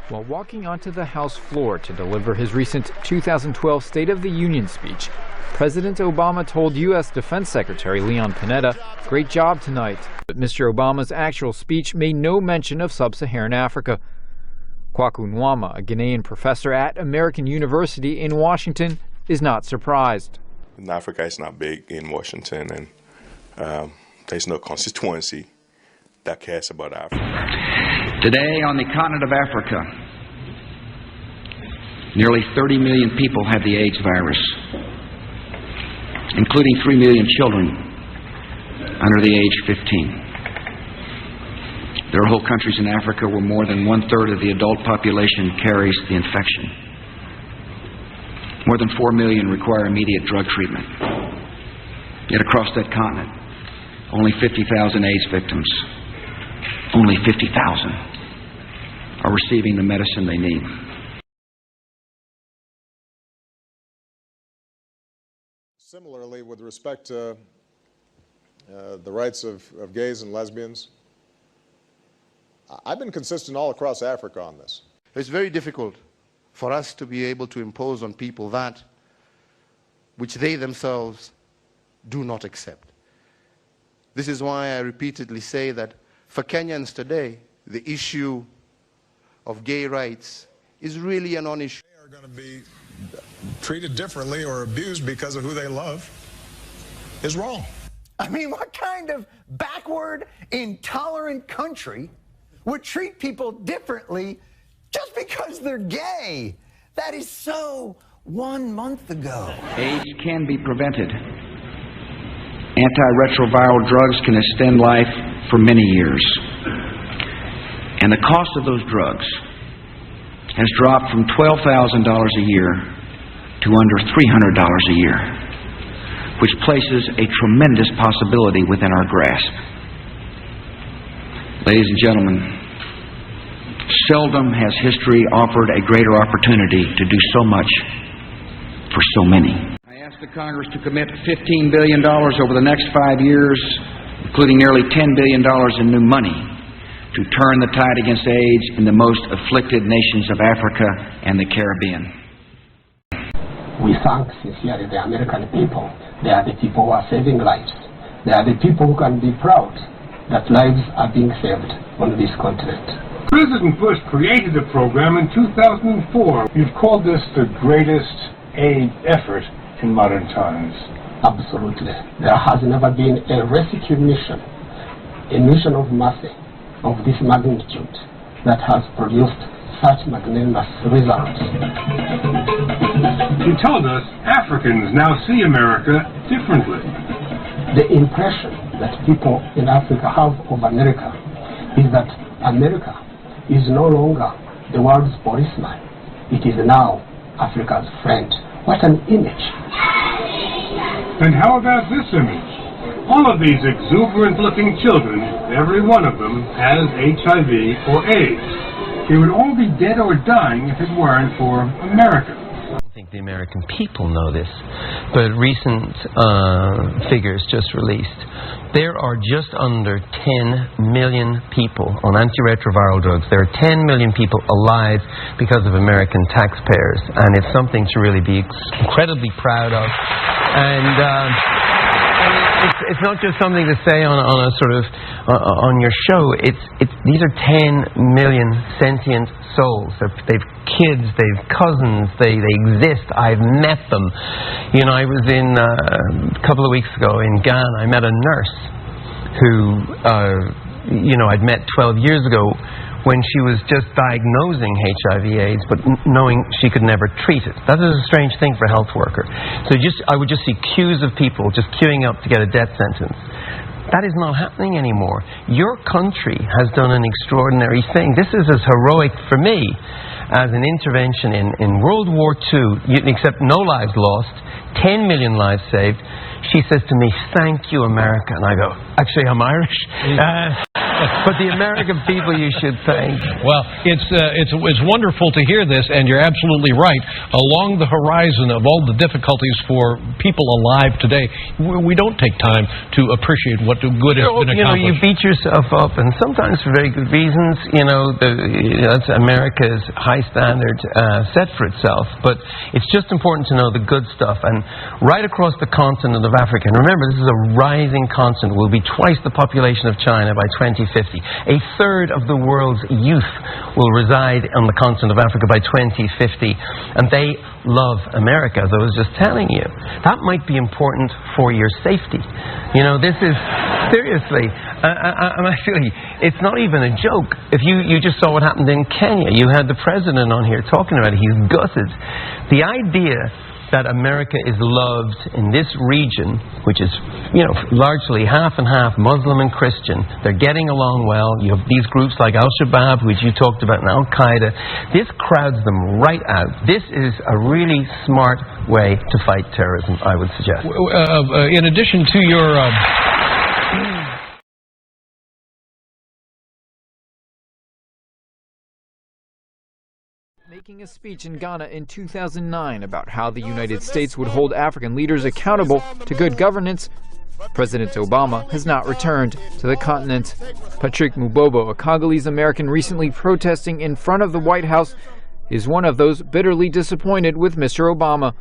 While walking onto the House floor to deliver his recent 2012 State of the Union speech, President Obama told U.S. Defense Secretary Leon Panetta, "Great job tonight." But Mr. Obama's actual speech made no mention of sub-Saharan Africa. Kwaku Nwama, a Ghanaian professor at American University in Washington, is not surprised. Africa is not big in Washington, and there's no constituency that cares about Africa. Today, on the continent of Africa, nearly 30 million people have the AIDS virus, including 3 million children under the age of 15. There are whole countries in Africa where more than 1/3 of the adult population carries the infection. More than 4 million require immediate drug treatment. Yet across that continent, only 50,000 AIDS victims, only 50,000, are receiving the medicine they need. Similarly, with respect to the rights of gays and lesbians, I've been consistent all across Africa on this. It's very difficult for us to be able to impose on people that which they themselves do not accept. This is why I repeatedly say that for Kenyans today, the issue of gay rights is really a non-issue. They are going to be treated differently or abused because of who they love is wrong. I mean, what kind of backward, intolerant country would treat people differently just because they're gay? That is so 1 month ago. AIDS can be prevented. Antiretroviral drugs can extend life for many years. And the cost of those drugs has dropped from $12,000 a year to under $300 a year, which places a tremendous possibility within our grasp. Ladies and gentlemen, seldom has history offered a greater opportunity to do so much for so many. I ask the Congress to commit $15 billion over the next 5 years, including nearly $10 billion in new money, to turn the tide against AIDS in the most afflicted nations of Africa and the Caribbean. We thank sincerely the American people. They are the people who are saving lives. They are the people who can be proud that lives are being saved on this continent. President Bush created the program in 2004. You've called this the greatest aid effort in modern times. Absolutely. There has never been a rescue mission, a mission of mercy of this magnitude that has produced such magnanimous results. He told us Africans now see America differently. The impression that people in Africa have of America is that America is no longer the world's policeman. It is now Africa's friend. What an image. And how about this image? All of these exuberant-looking children, every one of them has HIV or AIDS. They would all be dead or dying if it weren't for America. I don't think the American people know this, but recent figures just released. There are just under 10 million people on antiretroviral drugs. There are 10 million people alive because of American taxpayers, and it's something to really be incredibly proud of. And it's not just something to say on a sort of on your show. These are 10 million sentient souls. They've kids, they've cousins, they exist. I've met them. You know, I was in a couple of weeks ago in Ghana. I met a nurse who I'd met 12 years ago when she was just diagnosing HIV/AIDS, but knowing she could never treat it. That is a strange thing for a health worker. So I would just see queues of people just queuing up to get a death sentence. That is not happening anymore. Your country has done an extraordinary thing. This is as heroic for me as an intervention in World War II, except no lives lost, 10 million lives saved. She says to me, "Thank you, America." And I go, "Actually, I'm Irish." But the American people you should thank. Well, it's wonderful to hear this, and you're absolutely right. Along the horizon of all the difficulties for people alive today, we don't take time to appreciate what good has been accomplished. You beat yourself up, and sometimes for very good reasons. That's America's high standard set for itself. But it's just important to know the good stuff. And right across the continent of Africa, and remember, this is a rising continent, will be twice the population of China by 2050. A third of the world's youth will reside on the continent of Africa by 2050. And they love America, as I was just telling you. That might be important for your safety. This is, seriously, I'm actually, it's not even a joke. If you just saw what happened in Kenya, you had the president on here talking about it, he's gutted. The idea that America is loved in this region, which is, largely half and half Muslim and Christian. They're getting along well. You have these groups like Al-Shabaab, which you talked about, and Al-Qaeda. This crowds them right out. This is a really smart way to fight terrorism, I would suggest. In addition to your... Making a speech in Ghana in 2009 about how the United States would hold African leaders accountable to good governance, President Obama has not returned to the continent. Patrick Mubobo, a Congolese American recently protesting in front of the White House, is one of those bitterly disappointed with Mr. Obama.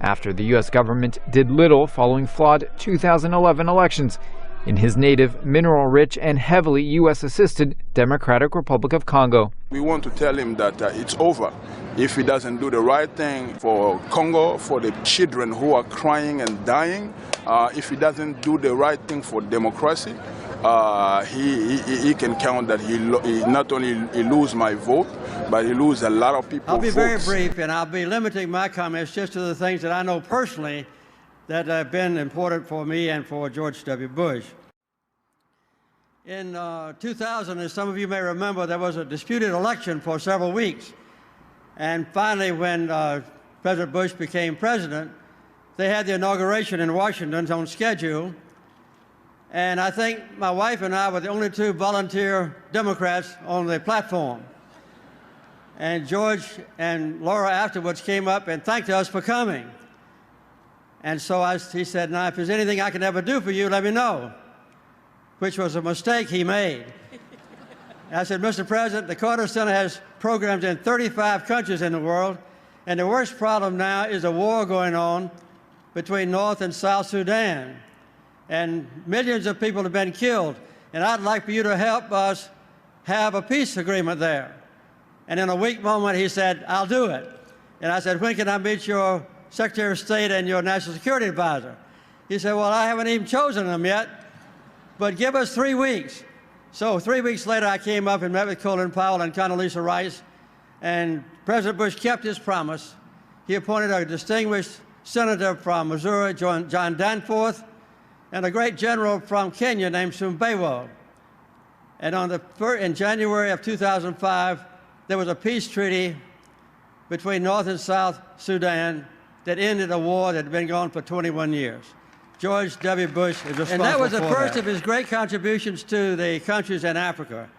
After the U.S. government did little following flawed 2011 elections in his native, mineral-rich and heavily U.S.-assisted Democratic Republic of Congo. We want to tell him that it's over if he doesn't do the right thing for Congo, for the children who are crying and dying. If he doesn't do the right thing for democracy, he can count that he not only lose my vote, but he lose a lot of people's votes. I'll be very brief, and I'll be limiting my comments just to the things that I know personally that have been important for me and for George W. Bush. In 2000, as some of you may remember, there was a disputed election for several weeks. And finally, when President Bush became president, they had the inauguration in Washington on schedule. And I think my wife and I were the only two volunteer Democrats on the platform. And George and Laura afterwards came up and thanked us for coming. And so he said, now, if there's anything I can ever do for you, let me know, which was a mistake he made. And I said, Mr. President, the Carter Center has programs in 35 countries in the world, and the worst problem now is a war going on between North and South Sudan. And millions of people have been killed, and I'd like for you to help us have a peace agreement there. And in a weak moment, he said, I'll do it. And I said, when can I meet your Secretary of State and your National Security Advisor? He said, well, I haven't even chosen them yet, but give us 3 weeks. So 3 weeks later, I came up and met with Colin Powell and Condoleezza Rice, and President Bush kept his promise. He appointed a distinguished senator from Missouri, John Danforth, and a great general from Kenya named Sumbewo. And in January of 2005, there was a peace treaty between North and South Sudan that ended a war that had been going for 21 years. George W. Bush is responsible for that. And that was the first of his great contributions to the countries in Africa.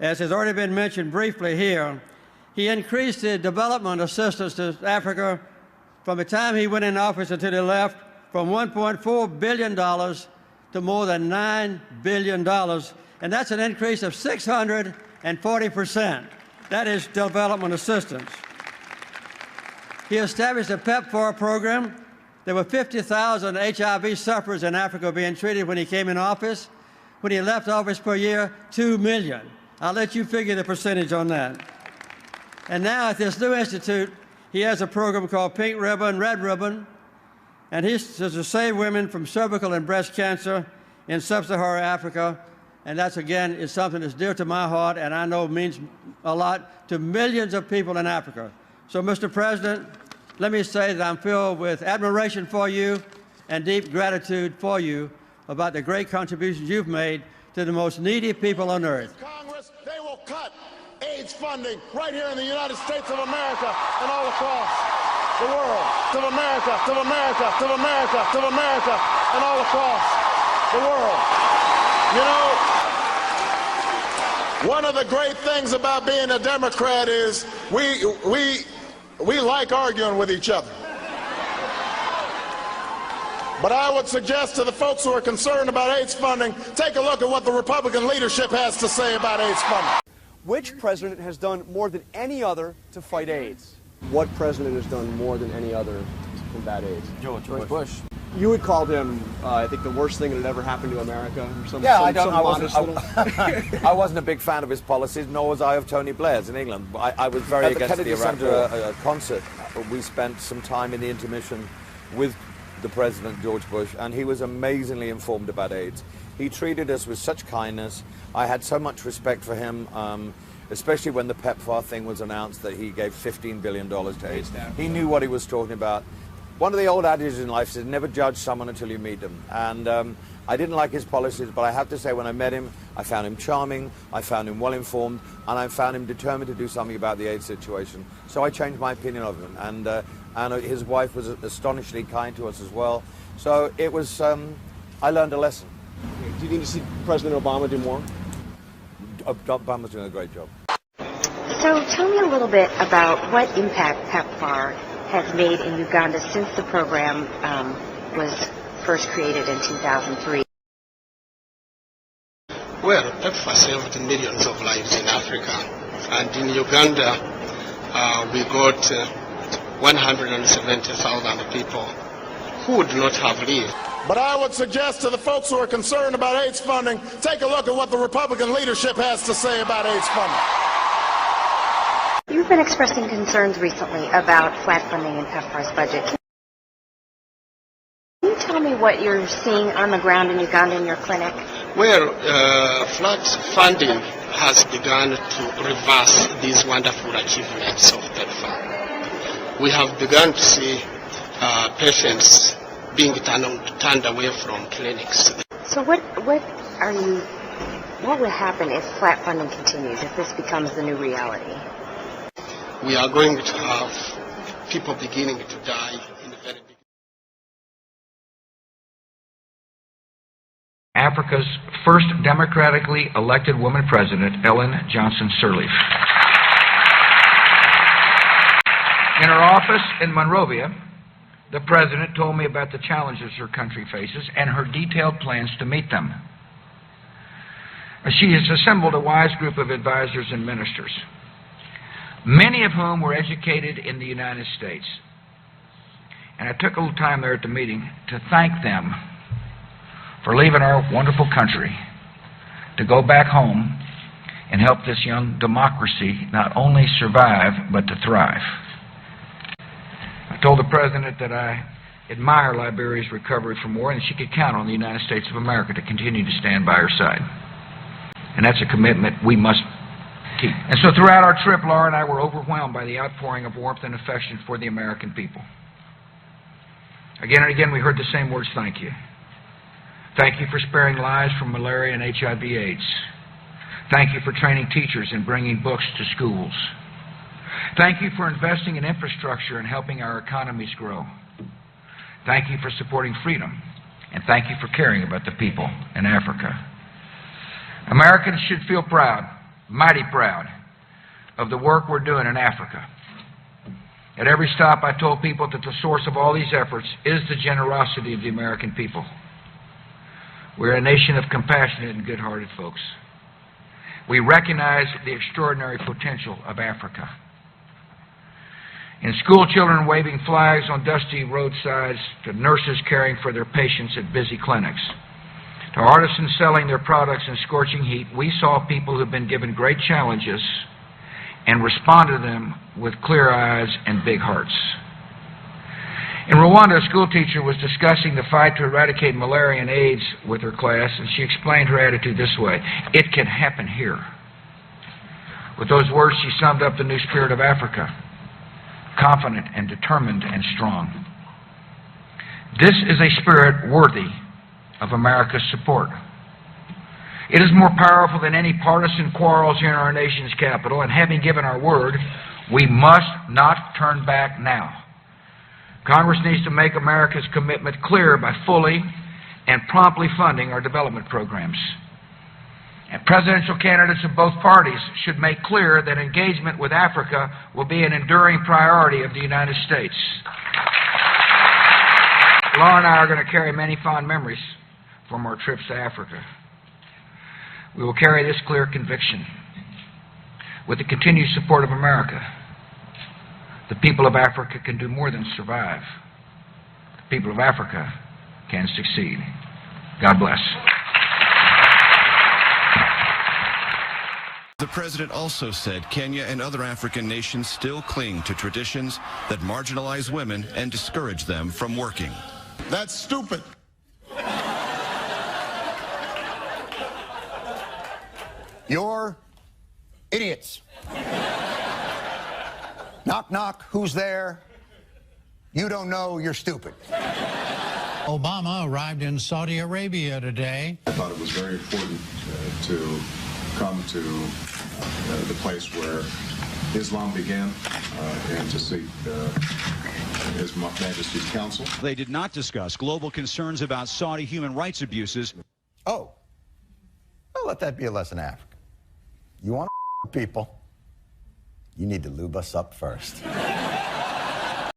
As has already been mentioned briefly here, he increased the development assistance to Africa from the time he went in office until he left from $1.4 billion to more than $9 billion. And that's an increase of 640%. That is development assistance. He established a PEPFAR program. There were 50,000 HIV sufferers in Africa being treated when he came in office. When he left office per year, 2 million. I'll let you figure the percentage on that. And now at this new institute, he has a program called Pink Ribbon, Red Ribbon, and he's to save women from cervical and breast cancer in sub-Saharan Africa. And that's, again, is something that's dear to my heart and I know means a lot to millions of people in Africa. So, Mr. President, let me say that I'm filled with admiration for you and deep gratitude for you about the great contributions you've made to the most needy people on earth. Congress, they will cut AIDS funding right here in the United States of America and all across the world. To America, to America, to America, to America, and all across the world. You know, One of the great things about being a Democrat is we like arguing with each other. But I would suggest to the folks who are concerned about AIDS funding, take a look at what the Republican leadership has to say about AIDS funding. Which president has done more than any other to fight AIDS? What president has done more than any other to combat AIDS? George Bush. You had called him, I think, the worst thing that had ever happened to America, or something. Yeah, I wasn't a big fan of his policies, nor was I of Tony Blair's in England. I was very against the Iraq War. At the Kennedy Center concert, we spent some time in the intermission with the President, George Bush, and he was amazingly informed about AIDS. He treated us with such kindness. I had so much respect for him, especially when the PEPFAR thing was announced that he gave $15 billion to AIDS. He knew what he was talking about. One of the old adages in life is never judge someone until you meet them. And I didn't like his policies, but I have to say when I met him, I found him charming, I found him well-informed, and I found him determined to do something about the AIDS situation. So I changed my opinion of him. And his wife was astonishingly kind to us as well. So it was, I learned a lesson. Do you need to see President Obama do more? Obama's doing a great job. So tell me a little bit about what impact PEPFAR has made in Uganda since the program was first created in 2003. Well, PEPFAR saved millions of lives in Africa. And in Uganda, we got 170,000 people who would not have lived. But I would suggest to the folks who are concerned about AIDS funding, take a look at what the Republican leadership has to say about AIDS funding. You've been expressing concerns recently about flat funding in PEPFAR's budget. Can you tell me what you're seeing on the ground in Uganda in your clinic? Well, flat funding has begun to reverse these wonderful achievements of PEPFAR. We have begun to see patients being turned away from clinics. So what will happen if flat funding continues, if this becomes the new reality? We are going to have people beginning to die in the very beginning. Africa's first democratically elected woman president, Ellen Johnson Sirleaf. In her office in Monrovia, the president told me about the challenges her country faces and her detailed plans to meet them. She has assembled a wise group of advisors and ministers, many of whom were educated in the United States. And I took a little time there at the meeting to thank them for leaving our wonderful country to go back home and help this young democracy not only survive, but to thrive. I told the President that I admire Liberia's recovery from war and she could count on the United States of America to continue to stand by her side. And that's a commitment we must keep. And so throughout our trip, Laura and I were overwhelmed by the outpouring of warmth and affection for the American people. Again and again we heard the same words, thank you. Thank you for sparing lives from malaria and HIV/AIDS. Thank you for training teachers and bringing books to schools. Thank you for investing in infrastructure and helping our economies grow. Thank you for supporting freedom. And thank you for caring about the people in Africa. Americans should feel proud, mighty proud, of the work we're doing in Africa. At every stop, I told people that the source of all these efforts is the generosity of the American people. We're a nation of compassionate and good-hearted folks. We recognize the extraordinary potential of Africa. In school children waving flags on dusty roadsides, to nurses caring for their patients at busy clinics, to artisans selling their products in scorching heat, we saw people who've been given great challenges and responded to them with clear eyes and big hearts. In Rwanda, a school teacher was discussing the fight to eradicate malaria and AIDS with her class, and she explained her attitude this way: it can happen here. With those words, she summed up the new spirit of Africa: confident and determined and strong. This is a spirit worthy of America's support. It is more powerful than any partisan quarrels here in our nation's capital, and having given our word, we must not turn back now. Congress needs to make America's commitment clear by fully and promptly funding our development programs. And presidential candidates of both parties should make clear that engagement with Africa will be an enduring priority of the United States. Laura and I are going to carry many fond memories from our trips to Africa. We will carry this clear conviction. With the continued support of America, the people of Africa can do more than survive. The people of Africa can succeed. God bless. The president also said Kenya and other African nations still cling to traditions that marginalize women and discourage them from working. That's stupid. You're idiots. Knock, knock, who's there? You don't know, you're stupid. Obama arrived in Saudi Arabia today. I thought it was very important to come to the place where Islam began and to seek His Majesty's counsel. They did not discuss global concerns about Saudi human rights abuses. Oh, well, let that be a lesson in Africa. You want people, you need to lube us up first.